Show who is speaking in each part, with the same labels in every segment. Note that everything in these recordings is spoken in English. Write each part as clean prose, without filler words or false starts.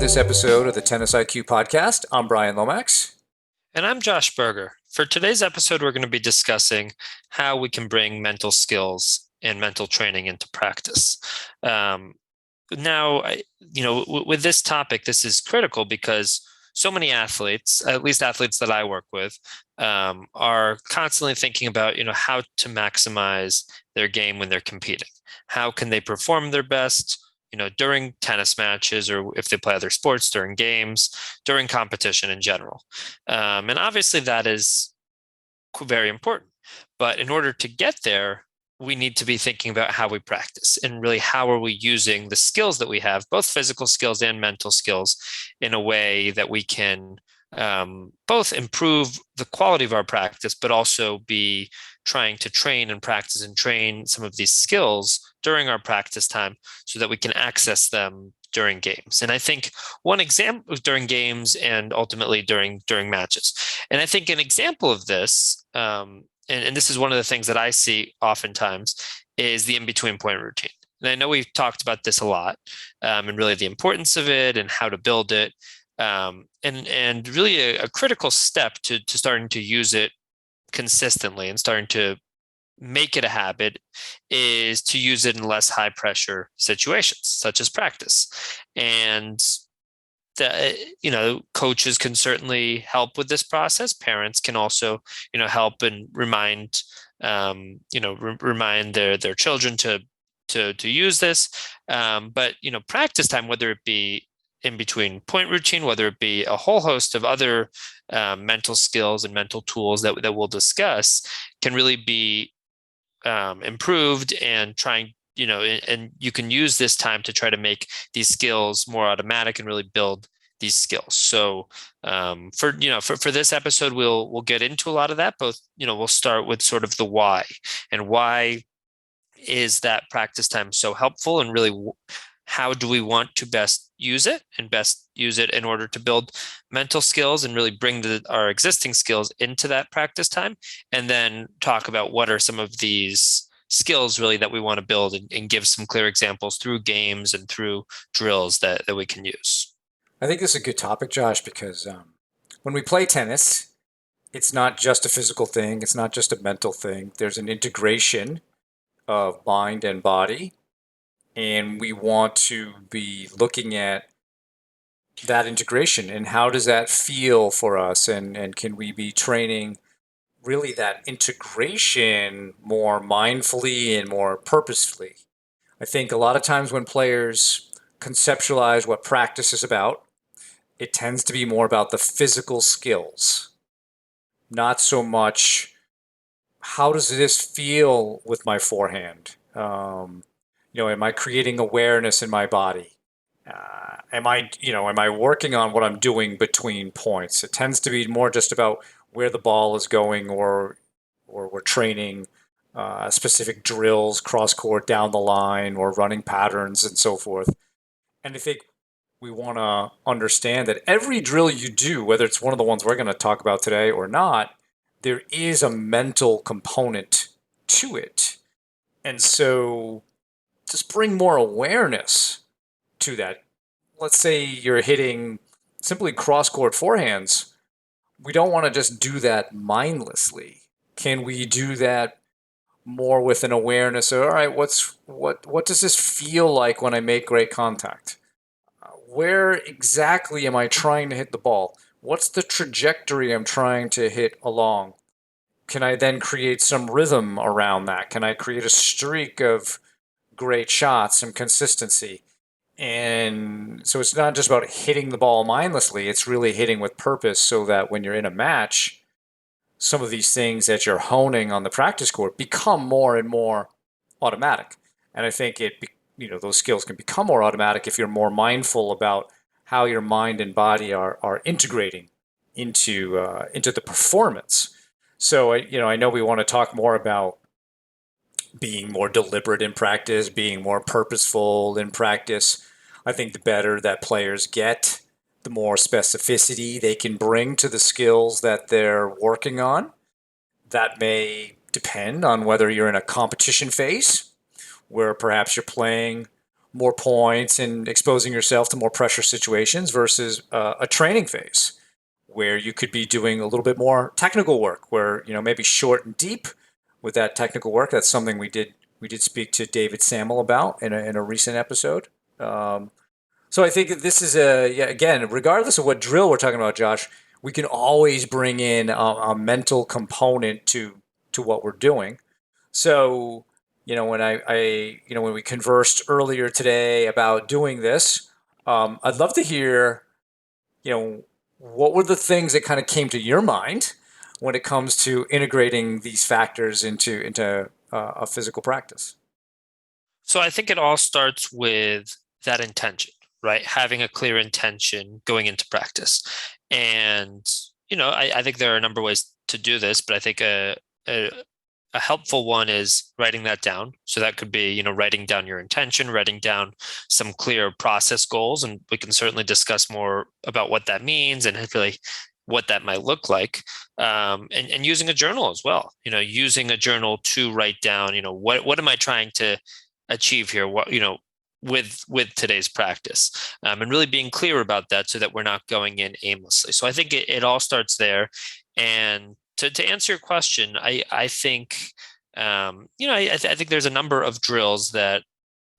Speaker 1: this episode of the Tennis IQ podcast. I'm Brian Lomax.
Speaker 2: And I'm Josh Berger. For today's episode, we're going to be discussing how we can bring mental skills and mental training into practice. Um, with this topic, this is critical because so many athletes, at least athletes that I work with, are constantly thinking about, how to maximize their game when they're competing. How can they perform their best? During tennis matches, or if they play other sports, during games, during competition in general. And obviously that is very important. But in order to get there, we need to be thinking about how we practice and really how are we using the skills that we have, both physical skills and mental skills, in a way that we can both improve the quality of our practice, but also be trying to train and practice and train some of these skills during our practice time so that we can access them during games. And I think one example is during games and ultimately during matches. And I think an example of this, and this is one of the things that I see oftentimes, is the in-between point routine. And I know we've talked about this a lot, and really the importance of it and how to build it. And really a critical step to starting to use it consistently and starting to make it a habit is to use it in less high pressure situations, such as practice. And coaches can certainly help with this process. Parents can also, help and remind, remind their children to use this. But practice time, whether it be in between point routine, whether it be a whole host of other mental skills and mental tools that we'll discuss, can really be improved and trying, and you can use this time to try to make these skills more automatic and really build these skills. So for this episode, we'll get into a lot of that. Both, we'll start with sort of the why, and why is that practice time so helpful, and really how do we want to best use it in order to build mental skills and really bring our existing skills into that practice time, and then talk about what are some of these skills really that we want to build, and give some clear examples through games and through drills that we can use.
Speaker 1: I think this is a good topic, Josh, because when we play tennis, it's not just a physical thing. It's not just a mental thing. There's an integration of mind and body. And we want to be looking at that integration and how does that feel for us? And can we be training really that integration more mindfully and more purposefully? I think a lot of times when players conceptualize what practice is about, it tends to be more about the physical skills, not so much how does this feel with my forehand? Am I creating awareness in my body? Am I working on what I'm doing between points? It tends to be more just about where the ball is going, or we're training specific drills, cross court, down the line, or running patterns and so forth. And I think we want to understand that every drill you do, whether it's one of the ones we're going to talk about today or not, there is a mental component to it. And so just bring more awareness to that. Let's say you're hitting simply cross court forehands. We don't want to just do that mindlessly. Can we do that more with an awareness of, all right, what does this feel like when I make great contact? Where exactly am I trying to hit the ball? What's the trajectory I'm trying to hit along? Can I then create some rhythm around that? Can I create a streak of great shots, some consistency? And so it's not just about hitting the ball mindlessly, it's really hitting with purpose so that when you're in a match, some of these things that you're honing on the practice court become more and more automatic. And I think those skills can become more automatic if you're more mindful about how your mind and body are integrating into the performance. So I know we want to talk more about being more deliberate in practice, being more purposeful in practice. I think the better that players get, the more specificity they can bring to the skills that they're working on. That may depend on whether you're in a competition phase, where perhaps you're playing more points and exposing yourself to more pressure situations versus a training phase where you could be doing a little bit more technical work, where maybe short and deep with that technical work. That's something we did speak to David Samuel about in a recent episode. So I think that this is again, regardless of what drill we're talking about, Josh, we can always bring in a mental component to what we're doing. So when we conversed earlier today about doing this, I'd love to hear what were the things that kind of came to your mind when it comes to integrating these factors into a physical practice.
Speaker 2: So I think it all starts with that intention, right? Having a clear intention going into practice. And, I think there are a number of ways to do this, but I think a, a helpful one is writing that down. So that could be, writing down your intention, writing down some clear process goals. And we can certainly discuss more about what that means and really what that might look like. And using a journal as well, using a journal to write down, what am I trying to achieve here? What, with today's practice, and really being clear about that so that we're not going in aimlessly. So I think it all starts there. And to answer your question, I think, I think there's a number of drills that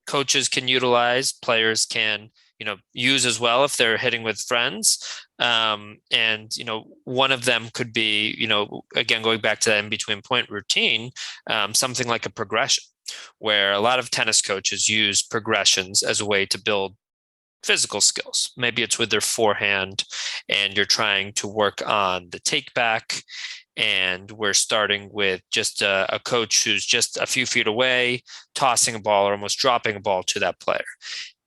Speaker 2: coaches can utilize, players can, use as well if they're hitting with friends. And, one of them could be, again, going back to that in between point routine, something like a progression, where a lot of tennis coaches use progressions as a way to build physical skills. Maybe it's with their forehand and you're trying to work on the take back. And we're starting with just a coach who's just a few feet away, tossing a ball or almost dropping a ball to that player.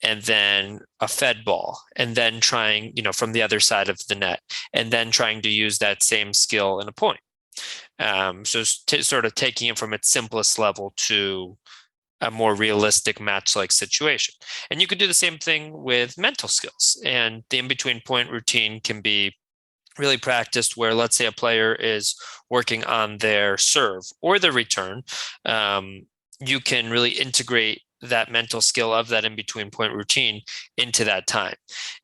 Speaker 2: And then a fed ball, and then trying, from the other side of the net, and then trying to use that same skill in a point. So sort of taking it from its simplest level to a more realistic match-like situation. And you could do the same thing with mental skills. And the in-between point routine can be really practiced where, let's say, a player is working on their serve or their return. You can really integrate that mental skill of that in-between point routine into that time.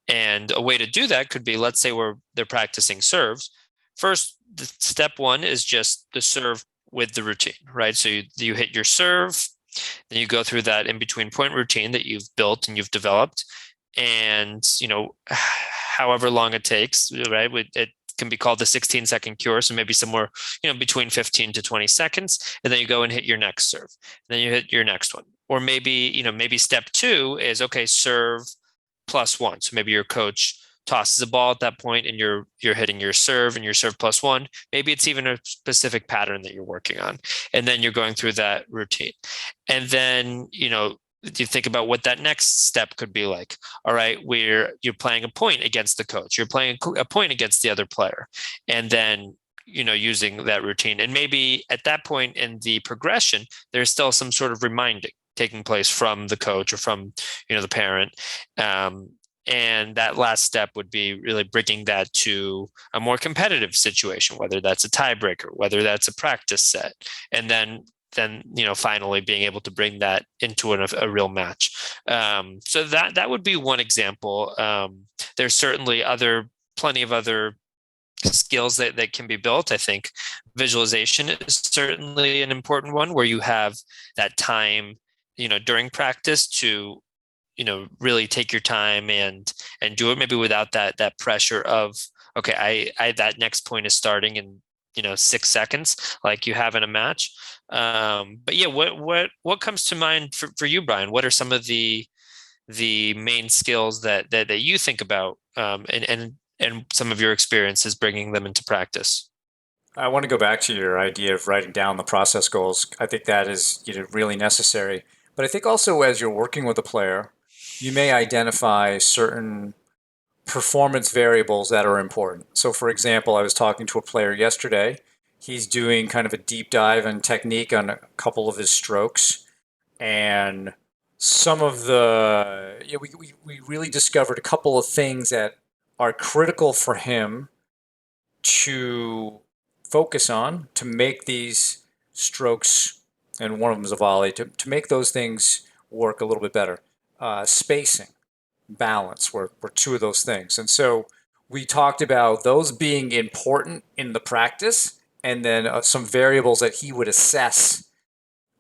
Speaker 2: And a way to do that could be, let's say they're practicing serves. First, step one is just the serve with the routine, right? So you hit your serve, then you go through that in-between point routine that you've built and you've developed. And, however long it takes, right? It can be called the 16-second cure. So maybe somewhere, between 15 to 20 seconds. And then you go and hit your next serve. And then you hit your next one. Or maybe, maybe step two is, okay, serve plus one. So maybe your coach tosses a ball at that point and you're hitting your serve and your serve plus one. Maybe it's even a specific pattern that you're working on. And then you're going through that routine. And then, you think about what that next step could be like. All right, you're playing a point against the coach. You're playing a point against the other player. And then, using that routine. And maybe at that point in the progression, there's still some sort of reminding taking place from the coach or from, the parent. And that last step would be really bringing that to a more competitive situation, whether that's a tiebreaker, whether that's a practice set. And then finally being able to bring that into a real match. So that would be one example. There's certainly plenty of other skills that can be built. I think visualization is certainly an important one, where you have that time, during practice to, really take your time and do it, maybe without that pressure of, okay, I that next point is starting in 6 seconds, like you have in a match. But yeah, what comes to mind for you, Brian? What are some of the main skills that you think about, and some of your experiences bringing them into practice?
Speaker 1: I want to go back to your idea of writing down the process goals. I think that is really necessary. But I think also as you're working with a player, you may identify certain performance variables that are important. So, for example, I was talking to a player yesterday. He's doing kind of a deep dive and technique on a couple of his strokes. And some of we really discovered a couple of things that are critical for him to focus on to make these strokes, and one of them is a volley, to make those things work a little bit better. spacing, balance were two of those things. And so we talked about those being important in the practice, and then some variables that he would assess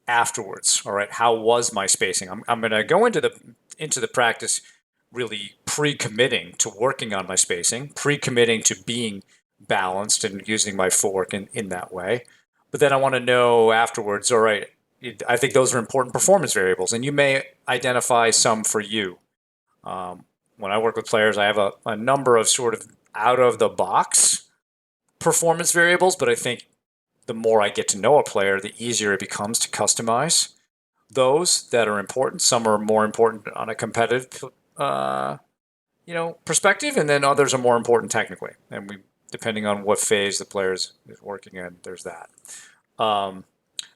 Speaker 1: afterwards. All right, how was my spacing? I'm going to go into the practice really pre-committing to working on my spacing, pre-committing to being balanced and using my footwork in that way. But then I want to know afterwards, all right, I think those are important performance variables, and you may identify some for you. When I work with players, I have a number of sort of out of the box performance variables, but I think the more I get to know a player, the easier it becomes to customize those that are important. Some are more important on a competitive, perspective, and then others are more important technically. And we, depending on what phase the player is working in, there's that. Um,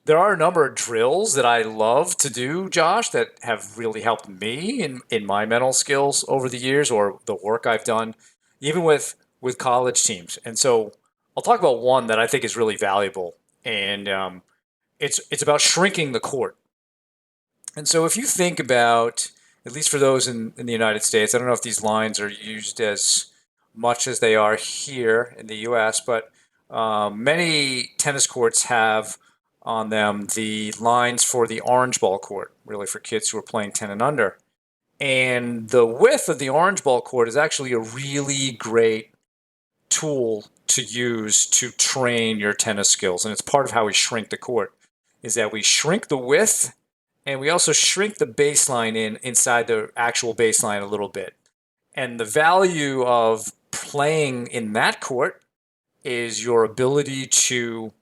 Speaker 1: there are a number of drills that I love to do, Josh, that have really helped me in my mental skills over the years, or the work I've done, even with college teams. And so I'll talk about one that I think is really valuable, and it's about shrinking the court. And so if you think about, at least for those in the United States, I don't know if these lines are used as much as they are here in the U.S., but many tennis courts have on them the lines for the orange ball court, really for kids who are playing 10 and under. And the width of the orange ball court is actually a really great tool to use to train your tennis skills. And it's part of how we shrink the court, is that we shrink the width and we also shrink the baseline inside the actual baseline a little bit. And the value of playing in that court is your ability to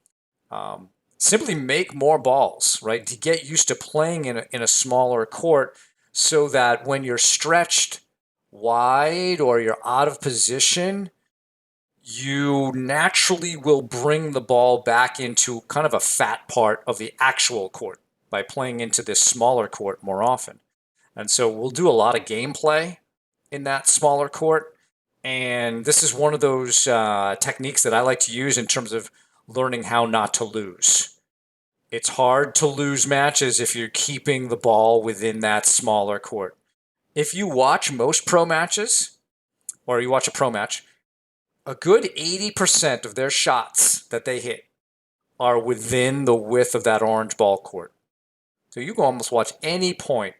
Speaker 1: simply make more balls, right? To get used to playing in a smaller court, so that when you're stretched wide or you're out of position, you naturally will bring the ball back into kind of a fat part of the actual court by playing into this smaller court more often. And so we'll do a lot of gameplay in that smaller court. And this is one of those techniques that I like to use in terms of learning how not to lose. It's hard to lose matches if you're keeping the ball within that smaller court. If you watch most pro matches, or you watch a pro match, a good 80% of their shots that they hit are within the width of that orange ball court. So you can almost watch any point,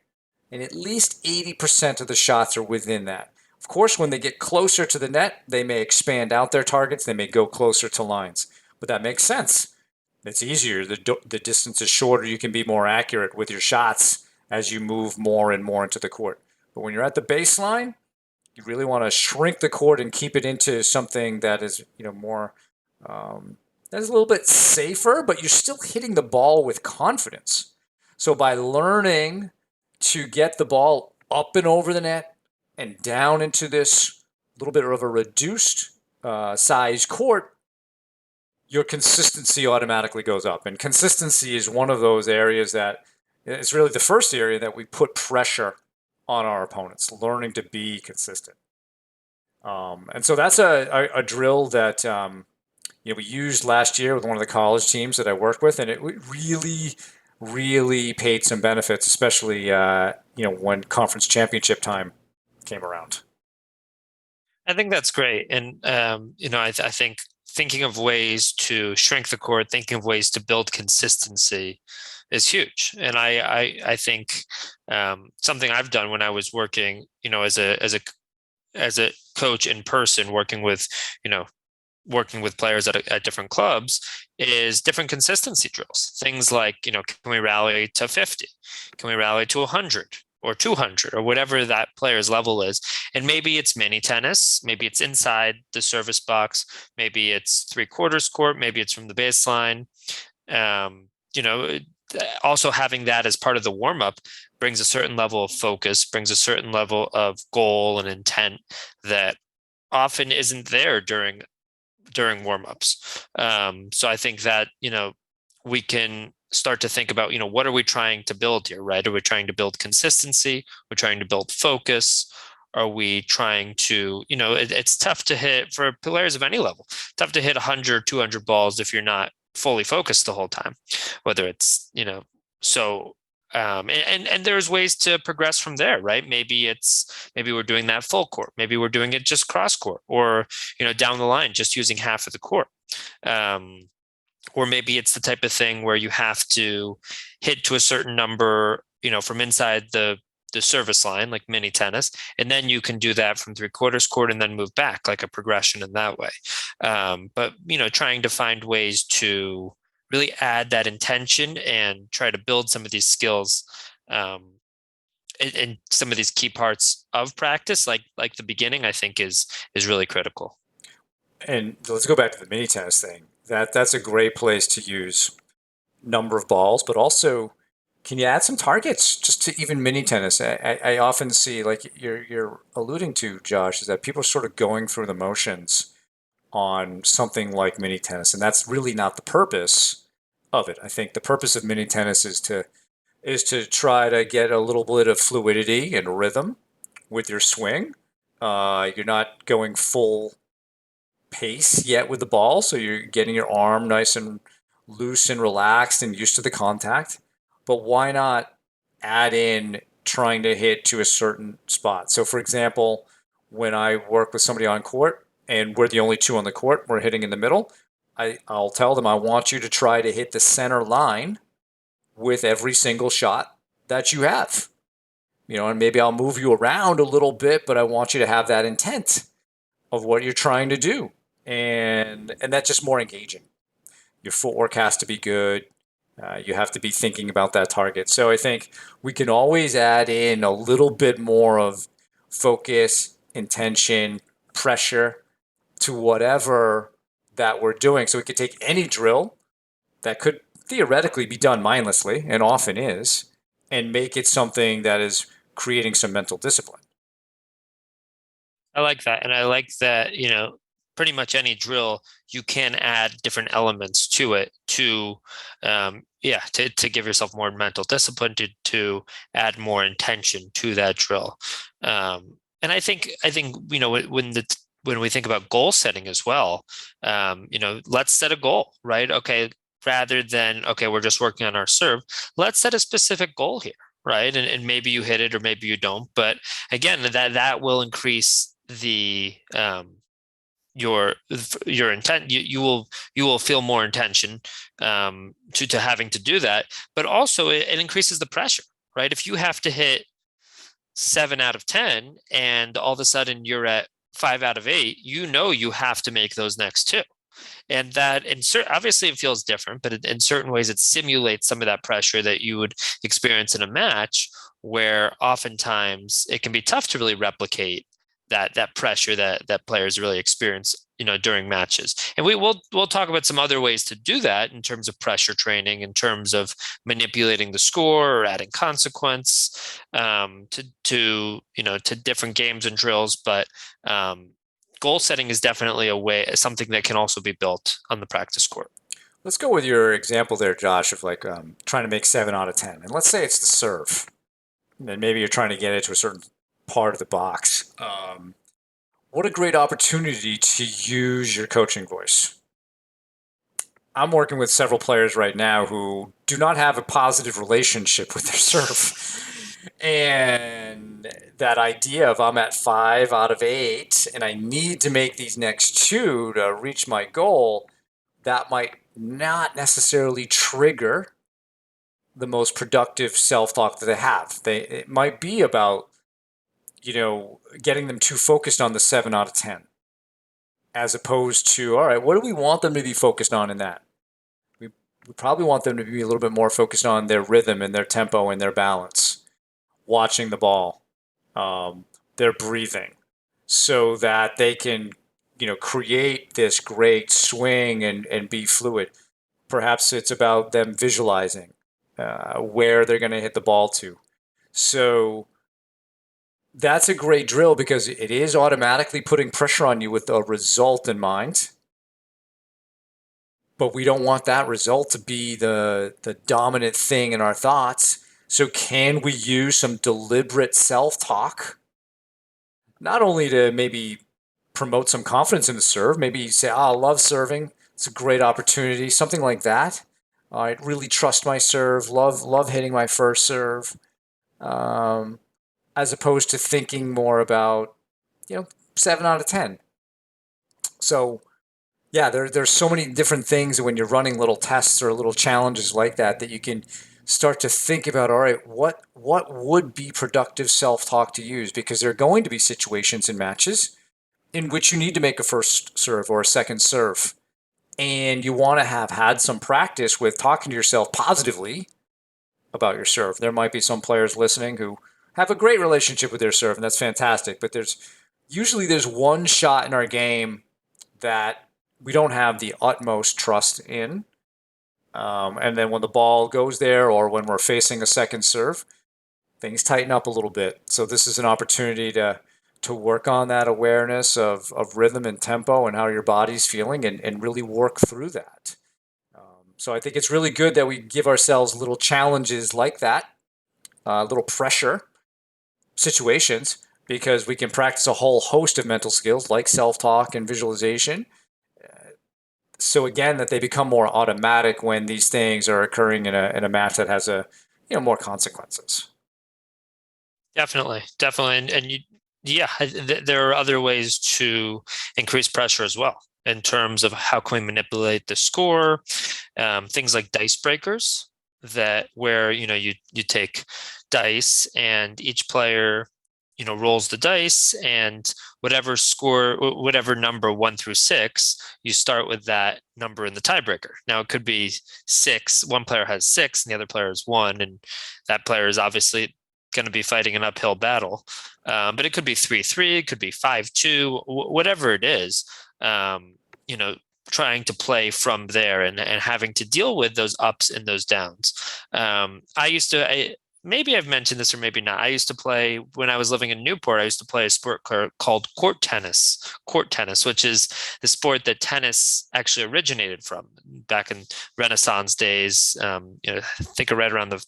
Speaker 1: and at least 80% of the shots are within that. Of course, when they get closer to the net, they may expand out their targets. They may go closer to lines. But that makes sense. It's easier. The distance is shorter. You can be more accurate with your shots as you move more and more into the court. But when you're at the baseline, you really want to shrink the court and keep it into something that is, more, that's a little bit safer, but you're still hitting the ball with confidence. So by learning to get the ball up and over the net and down into this little bit of a reduced size court, your consistency automatically goes up. And consistency is one of those areas that it's really the first area that we put pressure on our opponents, learning to be consistent. And so that's a drill that we used last year with one of the college teams that I worked with, and it really, really paid some benefits, especially when conference championship time came around.
Speaker 2: I think that's great. And, I think thinking of ways to shrink the court, thinking of ways to build consistency is huge. And I think something I've done when I was working, as a coach in person, working with players at different clubs, is different consistency drills. Things like, can we rally to 50? Can we rally to 100 or 200 or whatever that player's level is? And maybe it's mini tennis, maybe it's inside the service box, maybe it's 3/4 court, maybe it's from the baseline. Also having that as part of the warm up brings a certain level of focus, brings a certain level of goal and intent that often isn't there during warm-ups. So I think that, we can start to think about, what are we trying to build here, right? Are we trying to build consistency? We're trying to build focus. Are we trying to, it's tough to hit for players of any level, tough to hit 100, 200 balls if you're not fully focused the whole time, whether it's, so And there's ways to progress from there, right? Maybe we're doing that full court, maybe we're doing it just cross court, or down the line just using half of the court. Um, or maybe it's the type of thing where you have to hit to a certain number, from inside the service line, like mini tennis, and then you can do that from 3/4 court and then move back, like a progression in that way. But trying to find ways to really add that intention and try to build some of these skills, in some of these key parts of practice, like the beginning, I think is really critical.
Speaker 1: And let's go back to the mini tennis thing. That's a great place to use number of balls, but also can you add some targets just to even mini tennis? I often see, like you're alluding to, Josh, is that people are sort of going through the motions on something like mini tennis, and that's really not the purpose of it. I think the purpose of mini tennis is to try to get a little bit of fluidity and rhythm with your swing. You're not going full pace yet with the ball, so you're getting your arm nice and loose and relaxed and used to the contact. But why not add in trying to hit to a certain spot? So, for example, when I work with somebody on court and we're the only two on the court, we're hitting in the middle, I'll tell them I want you to try to hit the center line with every single shot that you have. And maybe I'll move you around a little bit, but I want you to have that intent of what you're trying to do. And that's just more engaging. Your footwork has to be good. You have to be thinking about that target. So I think we can always add in a little bit more of focus, intention, pressure to whatever that we're doing. So we could take any drill that could theoretically be done mindlessly, and often is, and make it something that is creating some mental discipline.
Speaker 2: I like that. And I like that, pretty much any drill, you can add different elements to it to give yourself more mental discipline, to add more intention to that drill. And I think, when we think about goal setting as well, let's set a goal, right? Okay. Rather than, okay, we're just working on our serve, let's set a specific goal here. Right. And maybe you hit it or maybe you don't. But again, that will increase the your intent. You will feel more intention to having to do that. But also it increases the pressure, right? If you have to hit 7 out of 10 and all of a sudden you're at 5 out of 8, you have to make those next two. And that, obviously, it feels different, but in certain ways, it simulates some of that pressure that you would experience in a match, where oftentimes it can be tough to really replicate that pressure that players really experience, during matches. And we'll talk about some other ways to do that in terms of pressure training, in terms of manipulating the score or adding consequence to different games and drills, but. Goal setting is definitely something that can also be built on the practice court.
Speaker 1: Let's go with your example there, Josh, of like trying to make 7 out of 10. And let's say it's the serve. And maybe you're trying to get it to a certain part of the box. What a great opportunity to use your coaching voice. I'm working with several players right now who do not have a positive relationship with their serve. And that idea of I'm at 5 out of 8 and I need to make these next two to reach my goal, that might not necessarily trigger the most productive self-talk that they have. It might be about, getting them too focused on the 7 out of 10, as opposed to, all right, what do we want them to be focused on in that? We probably want them to be a little bit more focused on their rhythm and their tempo and their balance, watching the ball, their breathing, so that they can, create this great swing and be fluid. Perhaps it's about them visualizing where they're going to hit the ball to. So that's a great drill because it is automatically putting pressure on you with a result in mind. But we don't want that result to be the dominant thing in our thoughts. So can we use some deliberate self-talk? Not only to maybe promote some confidence in the serve, maybe you say, I love serving. It's a great opportunity, something like that. I really trust my serve, love hitting my first serve, um, as opposed to thinking more about, 7 out of 10. So yeah, there's so many different things when you're running little tests or little challenges like that that you can start to think about. All right, what would be productive self-talk to use? Because there are going to be situations in matches in which you need to make a first serve or a second serve, and you want to have had some practice with talking to yourself positively about your serve. There might be some players listening who have a great relationship with their serve, and that's fantastic. But there's one shot in our game that we don't have the utmost trust in. And then when the ball goes there or when we're facing a second serve, things tighten up a little bit. So this is an opportunity to work on that awareness of rhythm and tempo and how your body's feeling and really work through that. So I think it's really good that we give ourselves little challenges like that, little pressure situations, because we can practice a whole host of mental skills like self-talk and visualization. So again, that they become more automatic when these things are occurring in a match that has more consequences.
Speaker 2: Definitely, and you, yeah, there are other ways to increase pressure as well in terms of how can we manipulate the score. Things like dice breakers, that where you take dice and each player rolls the dice, and whatever score, whatever number 1 through 6, you start with that number in the tiebreaker. Now it could be 6, one player has 6 and the other player has 1, and that player is obviously going to be fighting an uphill battle. But it could be 3-3, it could be 5-2, whatever it is. You know, trying to play from there and having to deal with those ups and those downs. Maybe I've mentioned this or maybe not. I used to play, when I was living in Newport, I used to play a sport called court tennis, which is the sport that tennis actually originated from back in Renaissance days. I think I read around the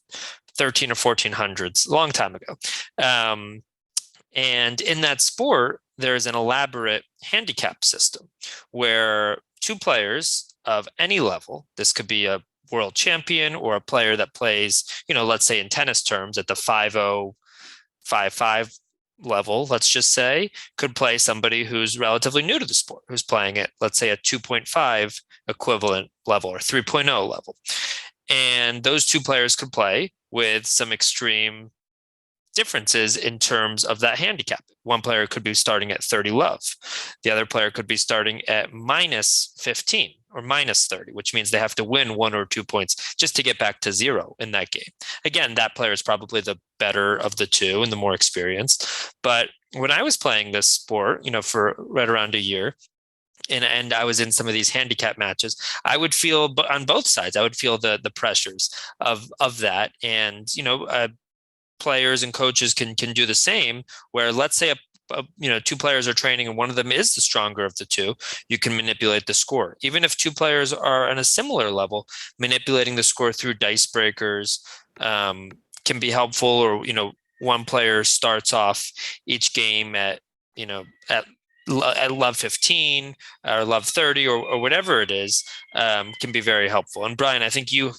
Speaker 2: 13 or 1400s, a long time ago. And in that sport, there is an elaborate handicap system where two players of any level, this could be a world champion or a player that plays, let's say in tennis terms at the 5-0, 5-5 level, let's just say, could play somebody who's relatively new to the sport, who's playing at, let's say, a 2.5 equivalent level or 3.0 level. And those two players could play with some extreme differences in terms of that handicap. One player could be starting at 30 love. The other player could be starting at minus 15 or minus 30, which means they have to win 1 or 2 points just to get back to 0 in that game. Again, that player is probably the better of the two and the more experienced. But when I was playing this sport, for right around a year, and I was in some of these handicap matches, I would feel on both sides, I would feel the pressures of that. And, players and coaches can do the same, where let's say two players are training and one of them is the stronger of the two, you can manipulate the score. Even if two players are on a similar level, manipulating the score through dice breakers can be helpful. Or one player starts off each game at love 15 or love 30 or whatever it is, can be very helpful. And Brian, I think you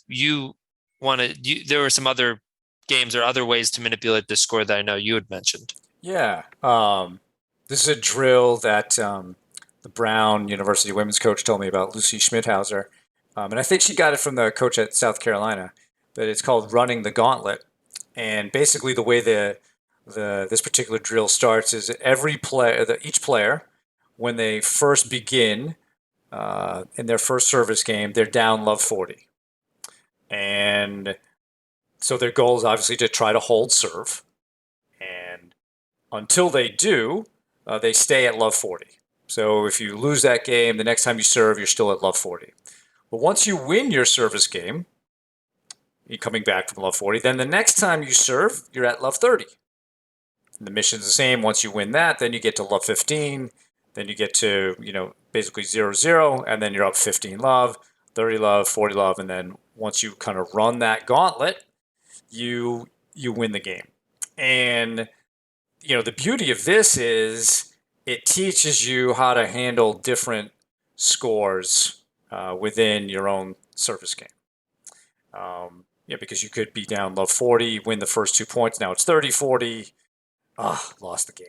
Speaker 2: there were some other games or other ways to manipulate the score that I know you had mentioned.
Speaker 1: Yeah. This is a drill that the Brown University women's coach told me about, Lucy Schmidhauser. And I think she got it from the coach at South Carolina. But it's called running the gauntlet. And basically the way this particular drill starts is each player, when they first begin in their first service game, they're down love 40. And so their goal is obviously to try to hold serve. And until they do, they stay at love 40. So if you lose that game, the next time you serve, you're still at love 40. But once you win your service game, you're coming back from love 40, then the next time you serve, you're at love 30. And the mission's the same. Once you win that, then you get to love 15. Then you get to, basically 0-0, and then you're up 15 love, 30 love, 40 love. And then once you kind of run that gauntlet, you win the game. And the beauty of this is it teaches you how to handle different scores within your own service game. Because you could be down love 40, win the first 2 points. Now it's 30-40. Lost the game.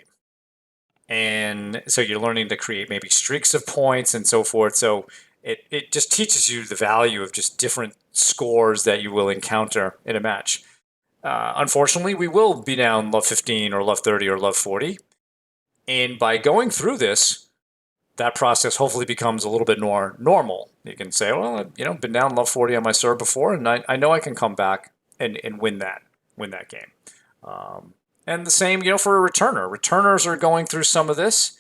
Speaker 1: And so you're learning to create maybe streaks of points and so forth. So it just teaches you the value of just different scores that you will encounter in a match. Unfortunately, we will be down love 15 or love 30 or love 40. And by going through this, that process hopefully becomes a little bit more normal. You can say, well, I've been down love 40 on my serve before, and I know I can come back and win that game. And the same, for a returner. Returners are going through some of this,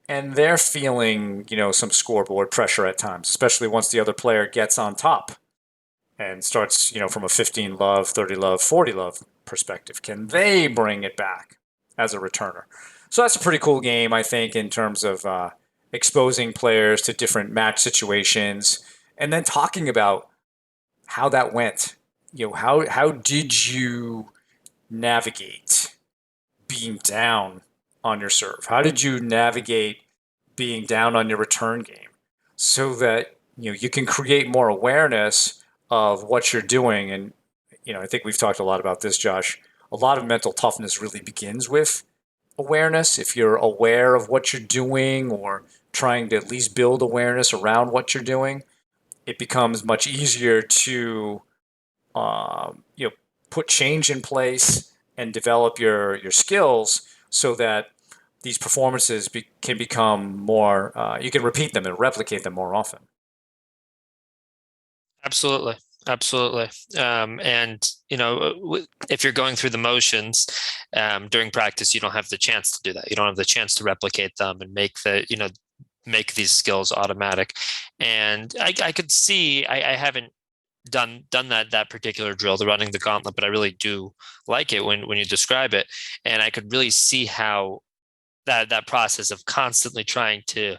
Speaker 1: and they're feeling, some scoreboard pressure at times, especially once the other player gets on top and starts, from a 15 love, 30 love, 40 love perspective. Can they bring it back as a returner? So that's a pretty cool game, I think, in terms of exposing players to different match situations and then talking about how that went. How did you navigate being down on your serve? How did you navigate being down on your return game so that you can create more awareness of what you're doing? And I think we've talked a lot about this, Josh. A lot of mental toughness really begins with awareness. If you're aware of what you're doing or trying to at least build awareness around what you're doing, it becomes much easier to put change in place and develop your skills so that these performances can become more, you can repeat them and replicate them more often.
Speaker 2: Absolutely. Absolutely. And, if you're going through the motions during practice, you don't have the chance to do that. You don't have the chance to replicate them and make these skills automatic. And I could see, I haven't done that particular drill, the running the gauntlet, but I really do like it when you describe it. And I could really see how that process of constantly trying to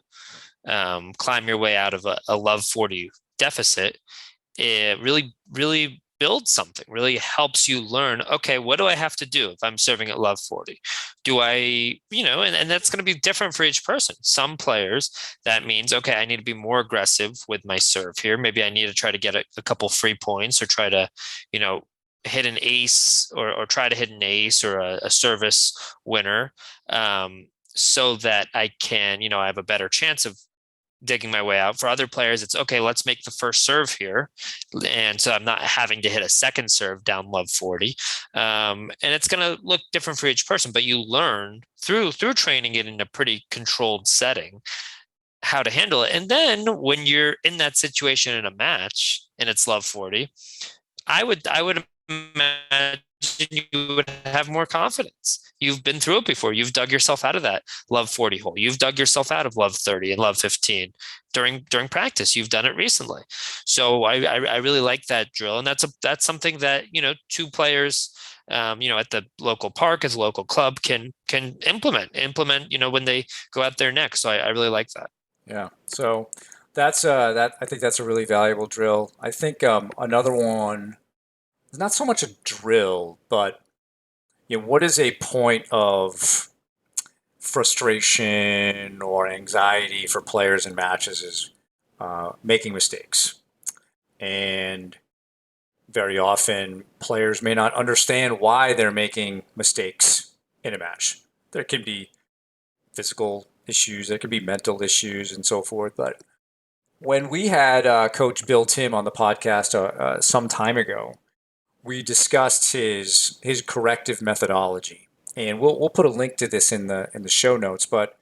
Speaker 2: climb your way out of a love 40 deficit, it really builds something, really helps you learn, okay, what do I have to do if I'm serving at love 40? Do I, and that's going to be different for each person. Some players, that means, okay, I need to be more aggressive with my serve here. Maybe I need to try to get a couple free points or try to, hit an ace or try to hit an ace or a service winner, so that I can, I have a better chance of digging my way out. For other players, it's okay, let's make the first serve here. And so I'm not having to hit a second serve down love 40. And it's going to look different for each person, but you learn through training it in a pretty controlled setting how to handle it. And then when you're in that situation in a match and it's love 40, I would imagine you would have more confidence. You've been through it before. You've dug yourself out of that love 40 hole. You've dug yourself out of love 30 and love 15 during practice. You've done it recently. So I really like that drill. And that's something that, two players, at the local park, as a local club can implement, when they go out there next. So I really like that.
Speaker 1: Yeah. So that's I think that's a really valuable drill. I think another one, not so much a drill, but what is a point of frustration or anxiety for players in matches is making mistakes. And very often players may not understand why they're making mistakes in a match. There can be physical issues, there can be mental issues and so forth. But when we had Coach Bill Tim on the podcast some time ago, we discussed his corrective methodology, and we'll put a link to this in the show notes. But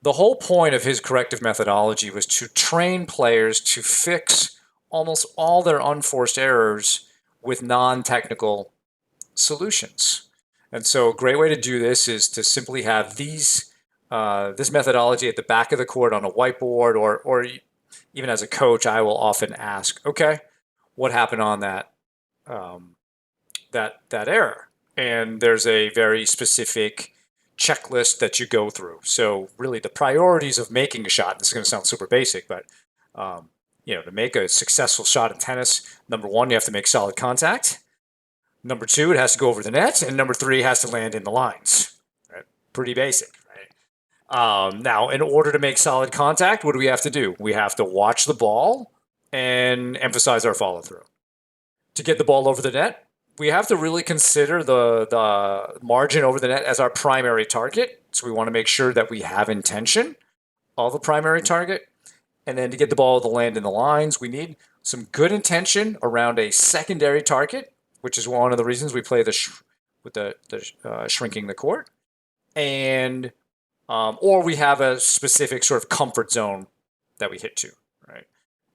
Speaker 1: the whole point of his corrective methodology was to train players to fix almost all their unforced errors with non-technical solutions. And so a great way to do this is to simply have this methodology at the back of the court on a whiteboard, or even as a coach, I will often ask, okay, what happened on that error? And there's a very specific checklist that you go through. So really the priorities of making a shot, this is going to sound super basic, but to make a successful shot in tennis, number one, you have to make solid contact. Number two, it has to go over the net. And number three, it has to land in the lines. Right? Pretty basic, right? Now, in order to make solid contact, what do we have to do? We have to watch the ball and emphasize our follow through. to get the ball over the net, we have to really consider the margin over the net as our primary target. So we want to make sure that we have intention of a primary target. And then to get the ball to land in the lines, we need some good intention around a secondary target, which is one of the reasons we play with the shrinking the court. And or we have a specific sort of comfort zone that we hit to, right?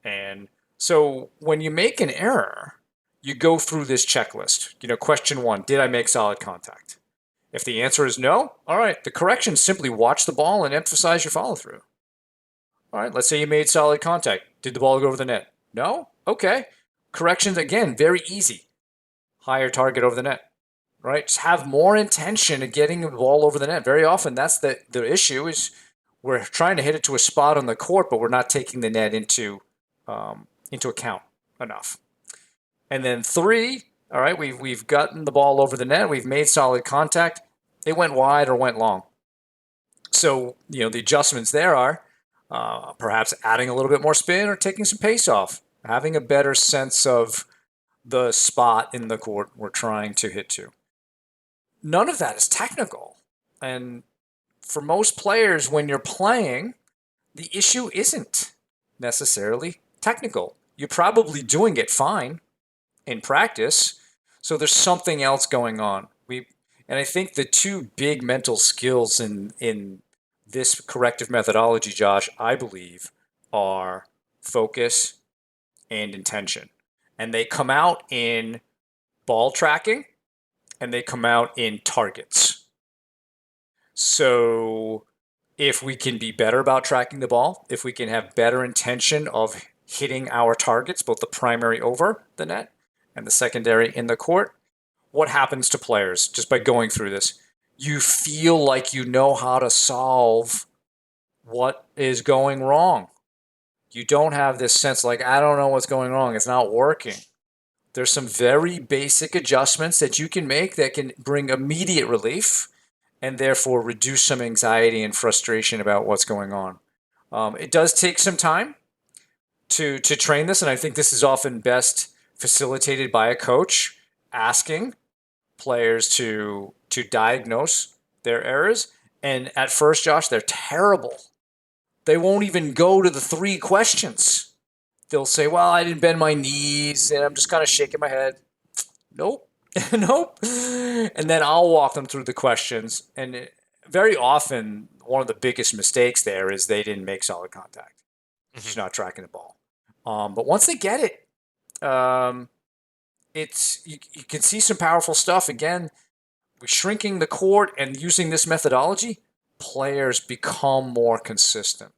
Speaker 1: And so when you make an error, you go through this checklist. Question one, did I make solid contact? If the answer is no, all right, the correction is simply watch the ball and emphasize your follow through. All right, let's say you made solid contact. Did the ball go over the net? No? Okay. Corrections, again, very easy. Higher target over the net, right? Just have more intention of getting the ball over the net. Very often, that's the issue is we're trying to hit it to a spot on the court, but we're not taking the net into account enough. And then 3, all right, we've gotten the ball over the net. We've made solid contact. It went wide or went long. So, the adjustments there are perhaps adding a little bit more spin or taking some pace off, having a better sense of the spot in the court we're trying to hit to. None of that is technical. And for most players, when you're playing, the issue isn't necessarily technical. You're probably doing it fine in practice, so there's something else going on. And I think the 2 big mental skills in this corrective methodology, Josh, I believe, are focus and intention. And they come out in ball tracking and they come out in targets. So if we can be better about tracking the ball, if we can have better intention of hitting our targets, both the primary over the net and the secondary in the court, what happens to players just by going through this? You feel like you know how to solve what is going wrong. You don't have this sense like, I don't know what's going wrong. It's not working. There's some very basic adjustments that you can make that can bring immediate relief and therefore reduce some anxiety and frustration about what's going on. It does take some time to train this, and I think this is often best facilitated by a coach asking players to diagnose their errors. And at first, Josh, they're terrible. They won't even go to the 3 questions. They'll say, well, I didn't bend my knees and I'm just kind of shaking my head. Nope. Nope. And then I'll walk them through the questions. And very often, one of the biggest mistakes there is they didn't make solid contact. Just not tracking the ball. But once they get it, you can see some powerful stuff. Again, we're shrinking the court and using this methodology, players become more consistent.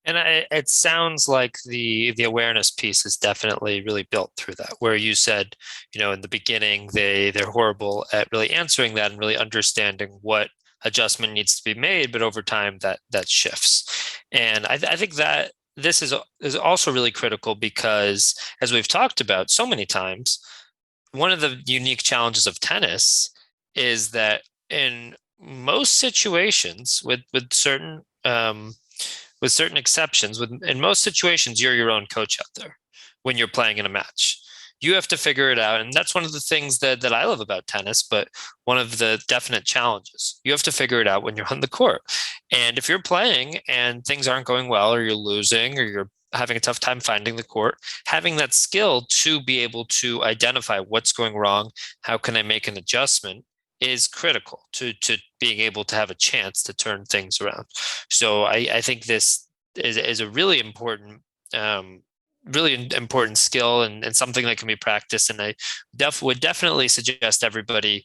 Speaker 2: And it sounds like the awareness piece is definitely really built through that, where you said, in the beginning, they're horrible at really answering that and really understanding what adjustment needs to be made, but over time that shifts. And I think that this is also really critical because, as we've talked about so many times, one of the unique challenges of tennis is that in most situations, with certain exceptions, in most situations, you're your own coach out there when you're playing in a match. You have to figure it out. And that's one of the things that I love about tennis, but one of the definite challenges. You have to figure it out when you're on the court. And if you're playing and things aren't going well, or you're losing, or you're having a tough time finding the court, having that skill to be able to identify what's going wrong, how can I make an adjustment, is critical to being able to have a chance to turn things around. So I think this is a really important skill and something that can be practiced. And I would definitely suggest everybody,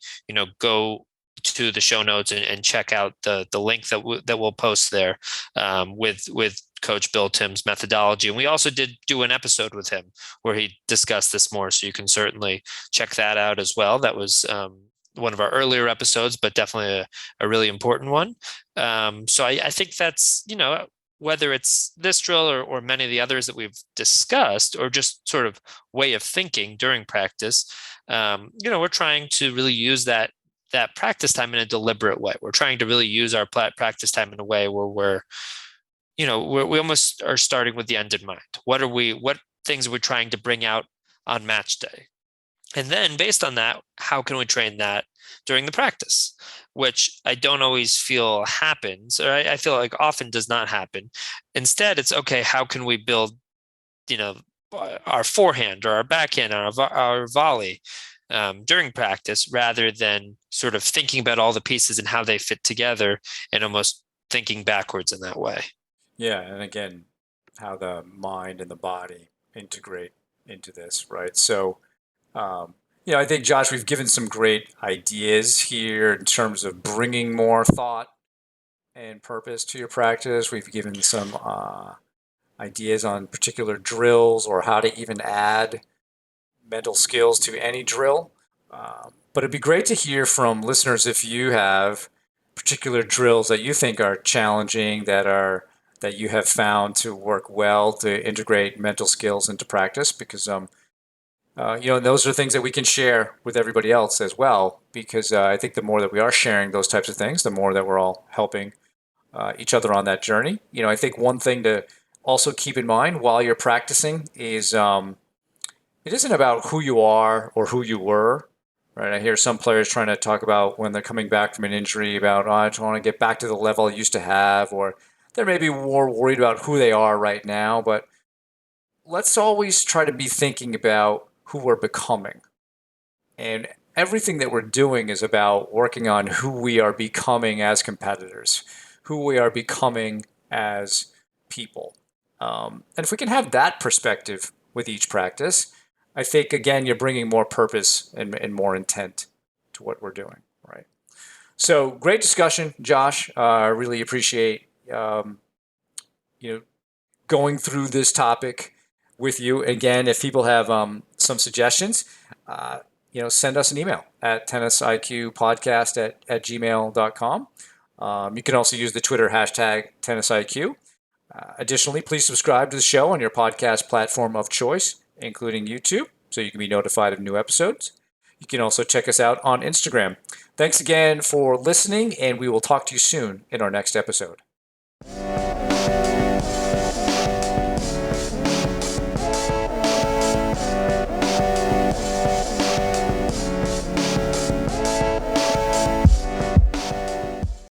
Speaker 2: go to the show notes and check out the link that we'll post there with Coach Bill Timm's methodology. And we also did do an episode with him where he discussed this more. So you can certainly check that out as well. That was one of our earlier episodes, but definitely a really important one. So I think that's, whether it's this drill or many of the others that we've discussed, or just sort of way of thinking during practice, we're trying to really use that practice time in a deliberate way. We're trying to really use our practice time in a way where we almost are starting with the end in mind. What things are we trying to bring out on match day. And then based on that, how can we train that during the practice? Which I don't always feel happens, or I feel like often does not happen. Instead, it's okay, how can we build, you know, our forehand or our backhand or our volley during practice rather than sort of thinking about all the pieces and how they fit together and almost thinking backwards in that way.
Speaker 1: Yeah, and again, how the mind and the body integrate into this, right? So, I think, Josh, we've given some great ideas here in terms of bringing more thought and purpose to your practice. We've given some ideas on particular drills or how to even add mental skills to any drill. But it'd be great to hear from listeners if you have particular drills that you think are challenging, that you have found to work well to integrate mental skills into practice, because those are things that we can share with everybody else as well. Because I think the more that we are sharing those types of things, the more that we're all helping each other on that journey. I think one thing to also keep in mind while you're practicing is it isn't about who you are or who you were, right? I hear some players trying to talk about when they're coming back from an injury about, oh, I just want to get back to the level I used to have, or they're maybe more worried about who they are right now. But let's always try to be thinking about who we're becoming. And everything that we're doing is about working on who we are becoming as competitors, who we are becoming as people. And if we can have that perspective with each practice, I think, again, you're bringing more purpose and more intent to what we're doing, right? So great discussion, Josh. I really appreciate going through this topic with you. Again, if people have some suggestions, send us an email at tennisiqpodcast at gmail.com. You can also use the Twitter hashtag tennisiq. Additionally, please subscribe to the show on your podcast platform of choice, including YouTube, so you can be notified of new episodes. You can also check us out on Instagram. Thanks again for listening, and we will talk to you soon in our next episode.